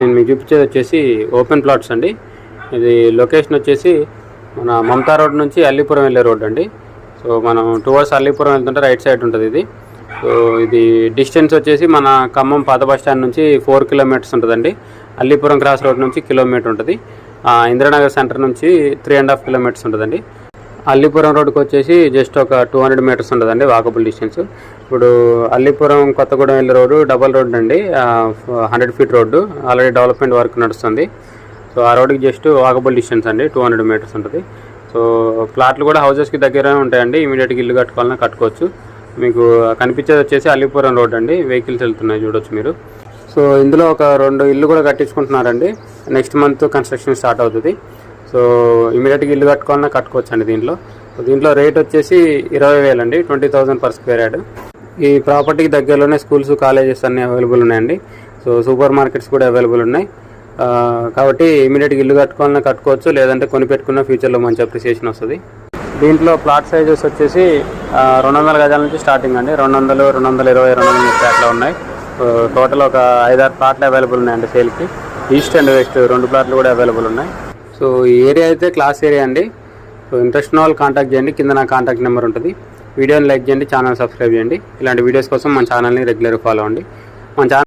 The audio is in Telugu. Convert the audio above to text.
నేను మీకు చూపించేది వచ్చేసి ఓపెన్ ప్లాట్స్ అండి. ఇది లొకేషన్ వచ్చేసి మన మమతా రోడ్ నుంచి అల్లీపురం వెళ్ళే రోడ్ అండి. సో మనం టువర్డ్స్ అల్లీపురం వెళ్తుంటే రైట్ సైడ్ ఉంటుంది ఇది. సో ఇది డిస్టెన్స్ వచ్చేసి మన ఖమ్మం పాత బస్ స్టాండ్ నుంచి 4 కిలోమీటర్స్ ఉంటుందండి. అల్లీపురం క్రాస్ రోడ్ నుంచి కిలోమీటర్ ఉంటుంది. ఇందిరానగర్ సెంటర్ నుంచి 3.5 కిలోమీటర్స్ ఉంటుందండి. అల్లీపురం రోడ్కి వచ్చేసి జస్ట్ ఒక 200 మీటర్స్ ఉంటుందండి వాకబుల్ డిస్టెన్స్. ఇప్పుడు అల్లీపురం కొత్తగూడెం వెళ్ళే రోడ్డు డబల్ రోడ్ అండి, 100 feet road. Already development work నడుస్తుంది. సో ఆ రోడ్కి జస్ట్ వాకబుల్ డిస్టెన్స్ అండి, 200 మీటర్స్ ఉంటుంది. సో ప్లాట్లు కూడా హౌసెస్కి దగ్గరనే ఉంటాయండి. ఇమీడియట్గా ఇల్లు కట్టుకోవాలన్నా కట్టుకోవచ్చు. మీకు కనిపించేది వచ్చేసి అల్లీపురం రోడ్ అండి, వెహికల్స్ వెళ్తున్నాయి చూడొచ్చు మీరు. సో ఇందులో ఒక 2 ఇల్లు కూడా కట్టించుకుంటున్నారండి. నెక్స్ట్ మంత్ కన్స్ట్రక్షన్ స్టార్ట్ అవుతుంది. సో ఇమీడియట్గా ఇల్లు కట్టుకోవాలన్నా కట్టుకోవచ్చు అండి దీంట్లో రేట్ వచ్చేసి 20,000 అండి, 20,000 పర్ స్క్వేర్ యార్డ్. ఈ ప్రాపర్టీకి దగ్గరలోనే స్కూల్స్, కాలేజెస్ అన్నీ అవైలబుల్ ఉన్నాయండి. సో సూపర్ మార్కెట్స్ కూడా అవైలబుల్ ఉన్నాయి. కాబట్టి ఇమీడియట్గా ఇల్లు కట్టుకోవాలన్నా కట్టుకోవచ్చు, లేదంటే కొని పెట్టుకున్న ఫ్యూచర్లో మంచి అప్రిసియేషన్ వస్తుంది. దీంట్లో ప్లాట్ సైజెస్ వచ్చేసి 200 గజాల నుంచి స్టార్టింగ్ అండి. 200, 220, 230 అట్లా ఉన్నాయి. టోటల్ ఒక 5-6 ప్లాట్లు అవైలబుల్ ఉన్నాయండి సేల్కి. ఈస్ట్ అండ్ వెస్ట్ 2 ప్లాట్లు కూడా అవైలబుల్ ఉన్నాయి. సో ఈ ఏరియా అయితే క్లాస్ ఏరియా అండి. సో ఇంట్రెస్ట్ ఉన్న వాళ్ళు కాంటాక్ట్ చేయండి, కింద నా కాంటాక్ట్ నెంబర్ ఉంటుంది. వీడియోని లైక్ చేయండి, ఛానల్ సబ్స్క్రైబ్ చేయండి. ఇలాంటి వీడియోస్ కోసం మన ఛానల్ని రెగ్యులర్గా ఫాలో అవ్వండి. మన ఛానల్